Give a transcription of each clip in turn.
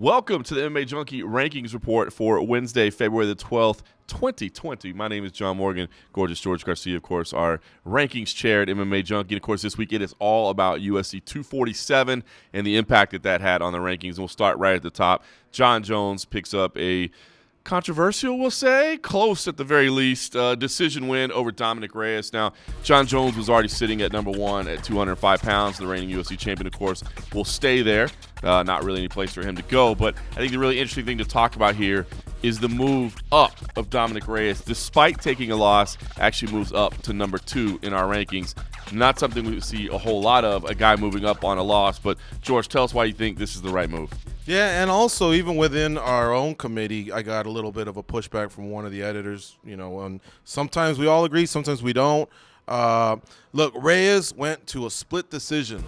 Welcome to the MMA Junkie Rankings Report for Wednesday, February the 12th, 2020. My name is John Morgan. Gorgeous George Garcia, of course, our rankings chair at MMA Junkie. And, of course, this week it is all about UFC 247 and the impact that had on the rankings. And we'll start right at the top. Jon Jones picks up a controversial, we'll say, close at the very least, decision win over Dominic Reyes. Now, Jon Jones was already sitting at number one at 205 pounds. The reigning UFC champion, of course, will stay there. Not really any place for him to go. But I think the really interesting thing to talk about here is the move up of Dominic Reyes. Despite taking a loss, actually moves up to number 2 in our rankings. Not something we see a whole lot of, a guy moving up on a loss. But, George, tell us why you think this is the right move. Yeah, and also even within our own committee, I got a little bit of a pushback from one of the editors. You know, and sometimes we all agree, sometimes we don't. Look, Reyes went to a split decision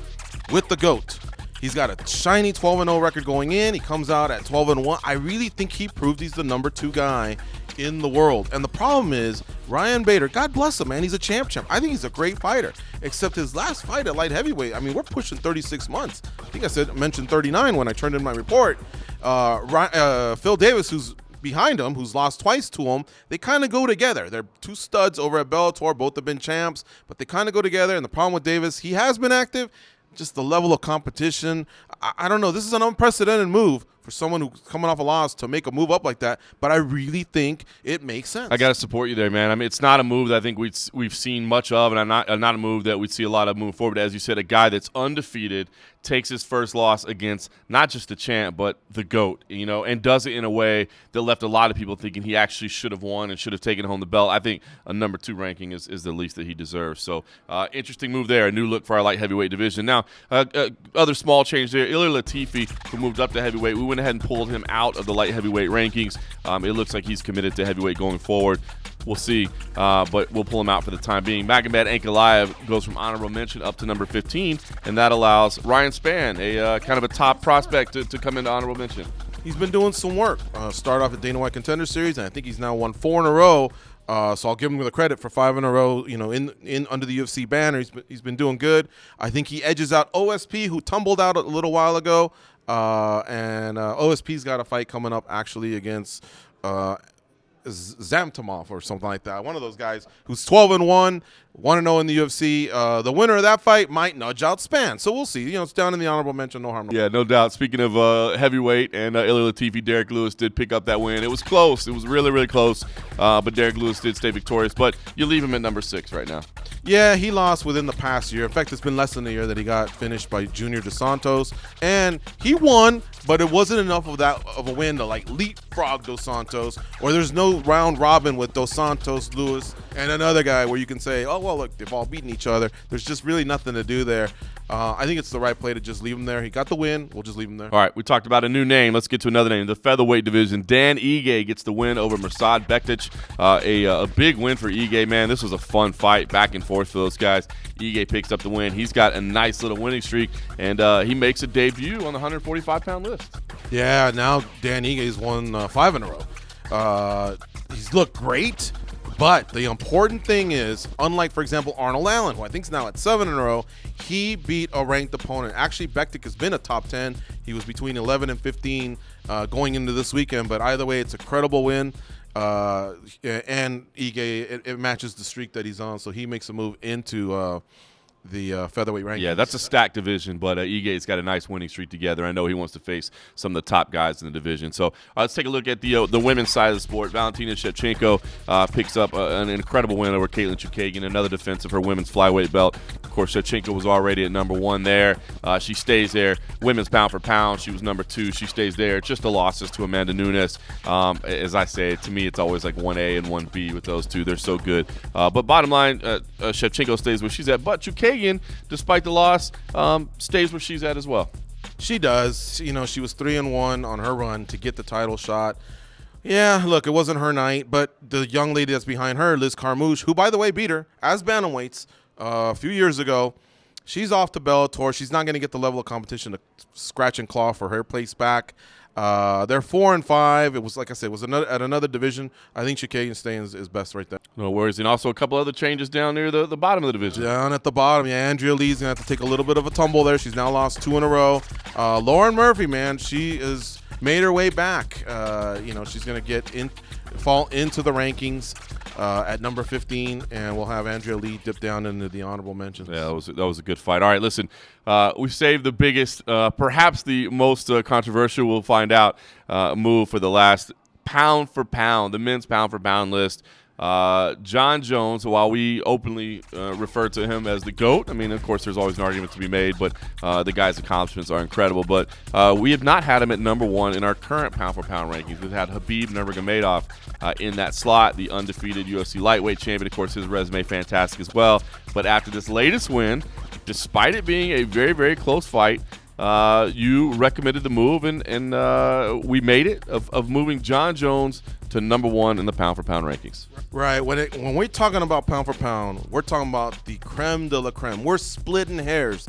with the GOAT. He's got a shiny 12-0 record going in. He comes out at 12-1. I really think he proved he's the number 2 guy in the world. And the problem is, Ryan Bader, God bless him, man. He's a champ. I think he's a great fighter, except his last fight at light heavyweight. I mean, we're pushing 36 months. I think I mentioned 39 when I turned in my report. Phil Davis, who's behind him, who's lost twice to him, they kind of go together. They're 2 studs over at Bellator. Both have been champs, but they kind of go together. And the problem with Davis, he has been active. Just the level of competition. I don't know. This is an unprecedented move for someone who's coming off a loss to make a move up like that, but I really think it makes sense. I got to support you there, man. I mean, it's not a move that I think we've seen much of, and not a move that we'd see a lot of moving forward. As you said, a guy that's undefeated takes his first loss against not just the champ, but the GOAT, you know, and does it in a way that left a lot of people thinking he actually should have won and should have taken home the belt. I think a number 2 ranking is the least that he deserves. So, interesting move there, a new look for our light heavyweight division. Now, other small change there, Ilir Latifi, who moved up to heavyweight, we went ahead and pulled him out of the light heavyweight rankings. It looks like he's committed to heavyweight going forward. We'll see, but we'll pull him out for the time being. Magomed Ankalaev goes from honorable mention up to number 15, and that allows Ryan Spann, a kind of a top prospect, to come into honorable mention. He's been doing some work. Started off at Dana White Contender Series, and I think he's now won 4 in a row. So I'll give him the credit for 5 in a row. You know, in under the UFC banner, he's been doing good. I think he edges out OSP, who tumbled out a little while ago, and OSP's got a fight coming up actually against Zamtomov or something like that. One of those guys who's 12-1, 1-0 in the UFC. The winner of that fight might nudge out Spann. So we'll see. You know, it's down in the honorable mention. No harm. Yeah, no doubt. Speaking of heavyweight and Ilir Latifi, Derek Lewis did pick up that win. It was close. It was really, really close. But Derek Lewis did stay victorious. But you leave him at number 6 right now. Yeah, he lost within the past year. In fact, it's been less than a year that he got finished by Junior Dos Santos. And he won, but it wasn't enough of a win to like leapfrog Dos Santos, or there's no round robin with Dos Santos, Lewis, and another guy where you can say, oh, well, look, they've all beaten each other. There's just really nothing to do there. I think it's the right play to just leave him there. He got the win. We'll just leave him there. All right, we talked about a new name. Let's get to another name. The featherweight division. Dan Ige gets the win over Mirsad Bektic. A big win for Ige, man. This was a fun fight, back and forth for those guys. Ige picks up the win. He's got a nice little winning streak, and he makes a debut on the 145-pound list. Yeah, now Dan Ige's won 5 in a row. He's looked great. But the important thing is, unlike, for example, Arnold Allen, who I think is now at 7 in a row, he beat a ranked opponent. Actually, Bektic has been a top 10. He was between 11 and 15 going into this weekend. But either way, it's a credible win. And Ige, it matches the streak that he's on. So he makes a move into the featherweight rankings. Yeah, that's a stacked division, but Ige's got a nice winning streak together. I know he wants to face some of the top guys in the division. So let's take a look at the women's side of the sport. Valentina Shevchenko picks up an incredible win over Katlyn Chookagian, another defense of her women's flyweight belt. Of course, Shevchenko was already at number 1 there. She stays there. Women's pound for pound, she was number 2. She stays there. Just the losses to Amanda Nunes. As I say, to me, it's always like 1A and 1B with those two. They're so good. But bottom line, Shevchenko stays where she's at. But Chookagian, despite the loss, stays where she's at as well. She does. You know, she was 3-1 on her run to get the title shot. Yeah, look, it wasn't her night, but the young lady that's behind her, Liz Carmouche, who, by the way, beat her as bantamweights a few years ago, she's off to Bellator. She's not going to get the level of competition to scratch and claw for her place back. They're 4-5. It was, like I said, it was at another division. I think Chookagian staying is best right there. No worries. And also a couple other changes down near the bottom of the division. Down at the bottom, yeah, Andrea Lee's going to have to take a little bit of a tumble there. She's now lost 2 in a row. Lauren Murphy, man, she is made her way back. She's going to fall into the rankings at number 15, and we'll have Andrea Lee dip down into the honorable mentions. Yeah, that was a good fight. All right, listen, we've saved the biggest, perhaps the most controversial, we'll find out, move for the last pound for pound, the men's pound for pound list. John Jones, while we openly refer to him as the GOAT, I mean, of course, there's always an argument to be made, but the guy's accomplishments are incredible. But we have not had him at number one in our current pound-for-pound rankings. We've had Khabib Nurmagomedov in that slot, the undefeated UFC lightweight champion. Of course, his resume fantastic as well. But after this latest win, despite it being a very, very close fight, you recommended the move, and we made it of moving John Jones to number one in the pound-for-pound rankings. Right. When we're talking about pound for pound, we're talking about the creme de la creme. We're splitting hairs.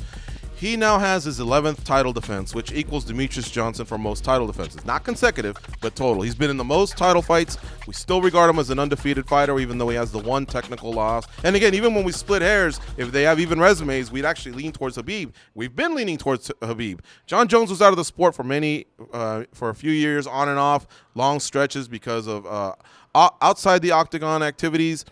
He now has his 11th title defense, which equals Demetrius Johnson for most title defenses. Not consecutive, but total. He's been in the most title fights. We still regard him as an undefeated fighter, even though he has the one technical loss. And again, even when we split hairs, if they have even resumes, we'd actually lean towards Khabib. We've been leaning towards Khabib. John Jones was out of the sport for a few years, on and off, long stretches because of outside the octagon activities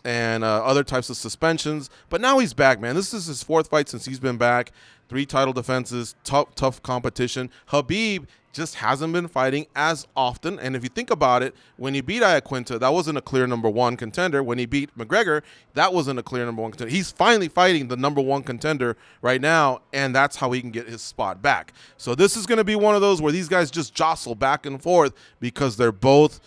and other types of suspensions. But now he's back, man. This is his fourth fight since he's been back. 3 title defenses, tough competition. Khabib just hasn't been fighting as often. And if you think about it, when he beat Iaquinta, that wasn't a clear number one contender. When he beat McGregor, that wasn't a clear number one contender. He's finally fighting the number one contender right now, and that's how he can get his spot back. So this is going to be one of those where these guys just jostle back and forth because they're both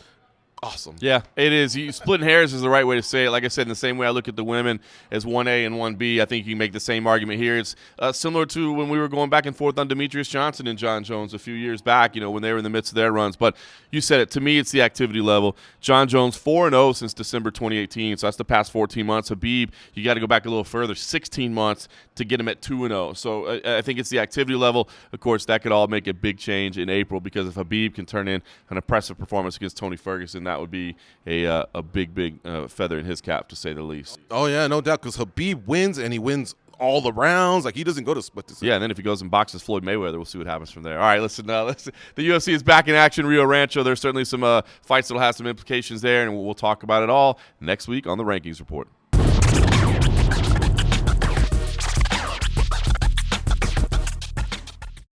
awesome. Yeah, it is. Splitting hairs is the right way to say it. Like I said, in the same way I look at the women as 1A and 1B, I think you can make the same argument here. It's similar to when we were going back and forth on Demetrius Johnson and John Jones a few years back, when they were in the midst of their runs. But you said it. To me, it's the activity level. John Jones, 4-0 since December 2018, so that's the past 14 months. Habib, you got to go back a little further, 16 months to get him at 2-0. So I think it's the activity level. Of course, that could all make a big change in April, because if Habib can turn in an impressive performance against Tony Ferguson, that would be a big feather in his cap, to say the least. Oh, yeah, no doubt, because Khabib wins, and he wins all the rounds. Like, he doesn't go to split decision. Yeah, and then if he goes and boxes Floyd Mayweather, we'll see what happens from there. All right, listen. The UFC is back in action, Rio Rancho. There's certainly some fights that will have some implications there, and we'll talk about it all next week on the Rankings Report.